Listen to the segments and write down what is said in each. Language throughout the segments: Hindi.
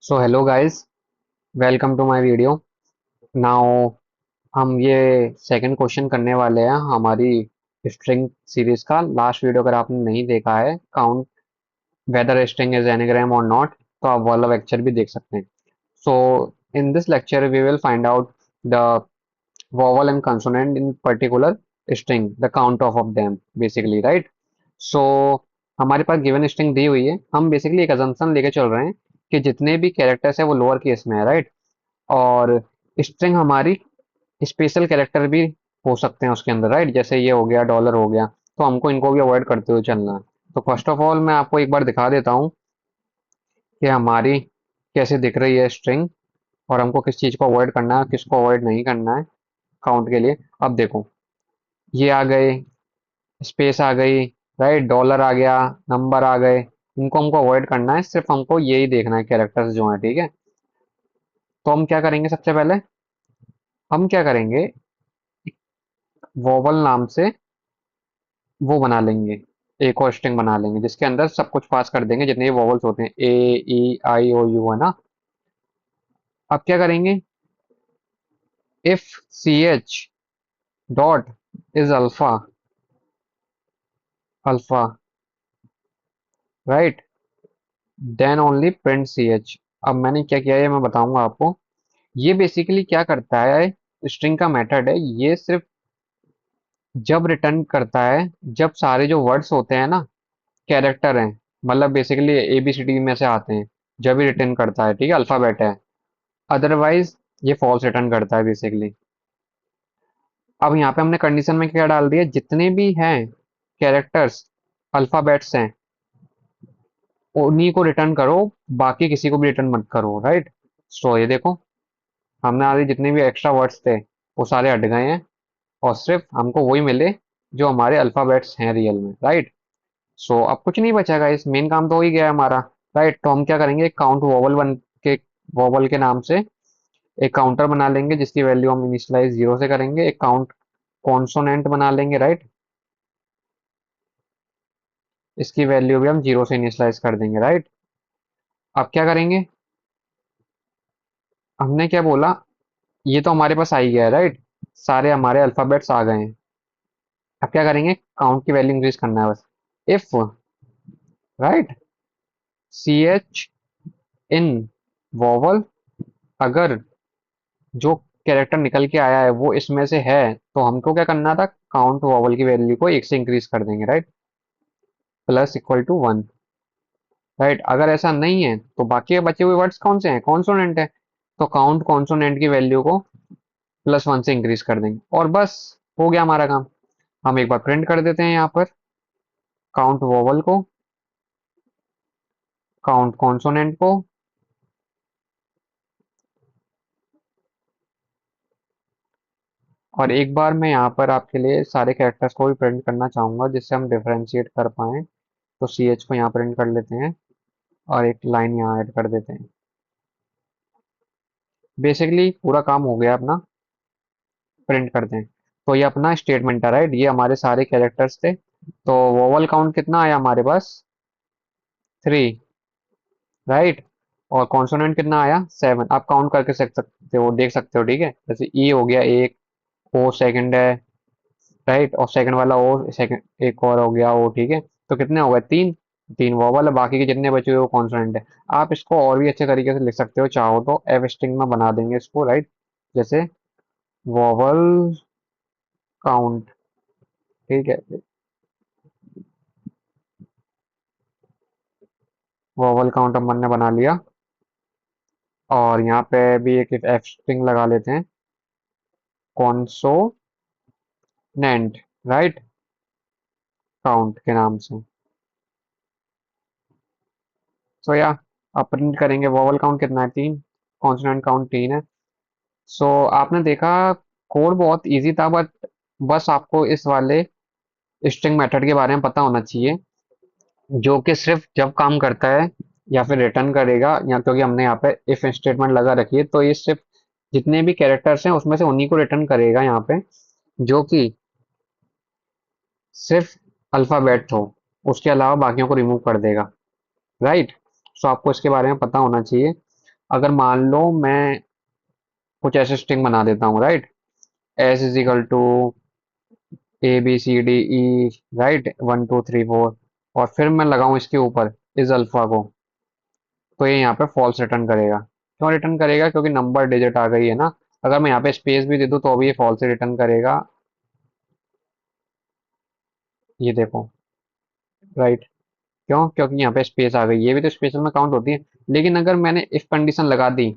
So hello guys, welcome to my video. Now हम ये सेकंड क्वेश्चन करने वाले हैं हमारी स्ट्रिंग सीरीज का। लास्ट वीडियो अगर आपने नहीं देखा है, count whether string is anagram और नॉट, तो आप वाला लेक्चर भी देख सकते हैं। So in this lecture we will find out the vowel and consonant in particular string, the count of them basically, right? So हमारे पास गिवन स्ट्रिंग दी हुई है, हम बेसिकली एक अजम्पशन लेके चल रहे हैं कि जितने भी कैरेक्टर्स है वो लोअर केस में है, राइट? और स्ट्रिंग हमारी स्पेशल कैरेक्टर भी हो सकते हैं उसके अंदर, राइट? जैसे ये हो गया, डॉलर हो गया, तो हमको इनको भी अवॉइड करते हुए चलना है। तो फर्स्ट ऑफ ऑल मैं आपको एक बार दिखा देता हूँ कि हमारी कैसे दिख रही है स्ट्रिंग, और हमको किस चीज़ को अवॉइड करना है, किसको अवॉइड नहीं करना है काउंट के लिए। अब देखो, ये आ गए, स्पेस आ गई, राइट? डॉलर आ गया, नंबर आ गए। इनको हमको अवॉइड करना है, सिर्फ हमको यही देखना है कैरेक्टर्स जो हैं, ठीक है? तो हम क्या करेंगे, सबसे पहले हम क्या करेंगे, वोवल नाम से वो बना लेंगे, एक और स्ट्रिंग बना लेंगे जिसके अंदर सब कुछ पास कर देंगे, जितने भी वोवल्स होते हैं, ए ई आई ओ यू, है ना? अब क्या करेंगे, if C H dot is alpha, alpha, right, then only print C H. अब मैंने क्या किया है मैं बताऊंगा आपको। ये बेसिकली क्या करता है, स्ट्रिंग का मेथड है ये, सिर्फ जब रिटर्न करता है, जब सारे जो वर्ड्स होते हैं ना, कैरेक्टर हैं, मतलब basically A B C D में से आते हैं, जब भी रिटर्न करता है, ठीक है? अल्फाबेट है, अदरवाइज ये फॉल्स रिटर्न करता है बेसिकली। अब यहाँ पे हमने कंडीशन में क्या डाल दिया, जितने भी हैं कैरेक्टर्स, अल्फाबेट्स हैं, उन्हीं को रिटर्न करो, बाकी किसी को भी रिटर्न मत करो, राइट? सो ये देखो, हमने आगे जितने भी एक्स्ट्रा वर्ड्स थे वो सारे हट गए हैं, और सिर्फ हमको वही मिले जो हमारे अल्फाबेट्स हैं रियल में, राइट? सो अब कुछ नहीं बचेगा, इस मेन काम तो हो ही गया है हमारा, राइट? तो हम क्या करेंगे, काउंट वोवल बन के, वोवल के नाम से एक काउंटर बना लेंगे जिसकी वैल्यू हम इनिशियलाइज जीरो से करेंगे, एक काउंट कॉन्सोनेंट बना लेंगे, राइट? इसकी वैल्यू भी हम जीरो से इनिशियलाइज कर देंगे, राइट? अब क्या करेंगे, हमने क्या बोला, ये तो हमारे पास आ ही गया है, राइट? सारे हमारे अल्फाबेट्स आ गए हैं। अब क्या करेंगे, काउंट की वैल्यू इंक्रीज करना है बस। If, right, C H in vowel, अगर जो कैरेक्टर निकल के आया है वो इसमें से है, तो हमको क्या करना था, काउंट वोवल की वैल्यू को एक से इंक्रीज कर देंगे, right? Plus equal to one, right? अगर ऐसा नहीं है तो बाकी के बचे हुए वर्ड्स कौन से हैं, कॉन्सोनेंट है, तो काउंट कॉन्सोनेंट की वैल्यू को प्लस वन से इंक्रीज कर देंगे, और बस हो गया हमारा काम। हम एक बार प्रिंट कर देते हैं यहाँ पर, काउंट वोवल को, काउंट कॉन्सोनेंट को, और एक बार मैं यहाँ पर आपके लिए सारे कैरेक्टर्स को भी प्रिंट करना चाहूंगा जिससे हम डिफरेंशिएट कर पाएं। तो सी एच को यहाँ प्रिंट कर लेते हैं, और एक लाइन यहाँ ऐड कर देते हैं। बेसिकली पूरा काम हो गया अपना, प्रिंट करते हैं। तो ये अपना स्टेटमेंट है, राइट? ये हमारे सारे कैरेक्टर्स थे। तो वोवल काउंट कितना आया हमारे पास, थ्री, राइट? और कॉन्सोनेंट कितना आया, सेवन। आप काउंट करके सकते हो, देख सकते हो, ठीक है? जैसे ई हो गया एक, ओ सेकंड है, राइट? और सेकंड वाला ओ सेकंड, एक और हो गया ओ, ठीक है? तो कितने हो गए, तीन। तीन वोवल है, बाकी के जितने बचे हुए वो कॉन्सोनेंट है। आप इसको और भी अच्छे तरीके से लिख सकते हो, चाहो तो एफ स्ट्रिंग में बना देंगे इसको, राइट? जैसे वोवल काउंट, ठीक है? वोवल काउंट हमने बना लिया, और यहाँ पे भी एक एफ स्ट्रिंग लगा लेते हैं, कॉन्सोनेंट, राइट, काउंट के नाम से। सो या अब प्रिंट करेंगे, वोवल काउंट कितना है, तीन, कॉन्सोनेंट काउंट तीन है। सो आपने देखा, कोड बहुत इजी था, बट बस आपको इस वाले स्ट्रिंग मेथड के बारे में पता होना चाहिए, जो कि सिर्फ जब काम करता है या फिर रिटर्न करेगा, या क्योंकि हमने यहाँ पे इफ स्टेटमेंट लगा रखी है, तो ये सिर्फ जितने भी कैरेक्टर्स हैं उसमें से उन्हीं को रिटर्न करेगा यहाँ पे, जो कि सिर्फ अल्फाबेट हो, उसके अलावा बाकियों को रिमूव कर देगा, राइट? सो आपको इसके बारे में पता होना चाहिए। अगर मान लो मैं कुछ ऐसे स्ट्रिंग बना देता हूँ, right, S is equal to A B C D E, right, 1 2 3 4, और फिर मैं लगाऊं इसके ऊपर इस अल्फा को, तो ये यहाँ पे फॉल्स रिटर्न करेगा। क्यों रिटर्न करेगा? क्योंकि नंबर डिजिट आ गई है ना। अगर मैं यहाँ पे स्पेस भी दे दूँ तो भी ये फॉल्स रिटर्न करेगा। ये देखो, राइट। क्यों? क्योंकि यहाँ पे स्पेस आ गई, ये भी तो स्पेस में काउंट होती है। लेकिन अगर मैंने इफ कंडीशन लगा दी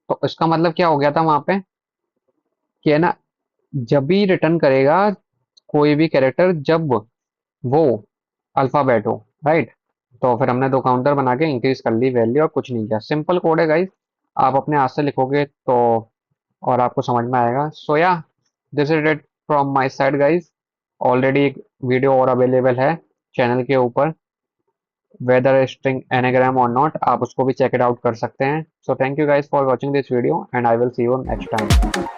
तो इसका मतलब क्या हो गया था वहां पे, कि है ना, जब भी रिटर्न करेगा कोई भी कैरेक्टर जब वो अल्फाबेट हो, राइट। तो फिर हमने दो काउंटर बना के इंक्रीज कर ली वैल्यू और कुछ नहीं किया। सिंपल कोड है गाइस, आप अपने हाथ से लिखोगे तो और आपको समझ में आएगा। सो या, this is it from my side guys. Already एक वीडियो और अवेलेबल है चैनल के ऊपर, वेदर स्ट्रिंग एनाग्राम और नॉट, आप उसको भी चेक इट आउट कर सकते हैं। So thank you guys for watching this video and I will see you next time.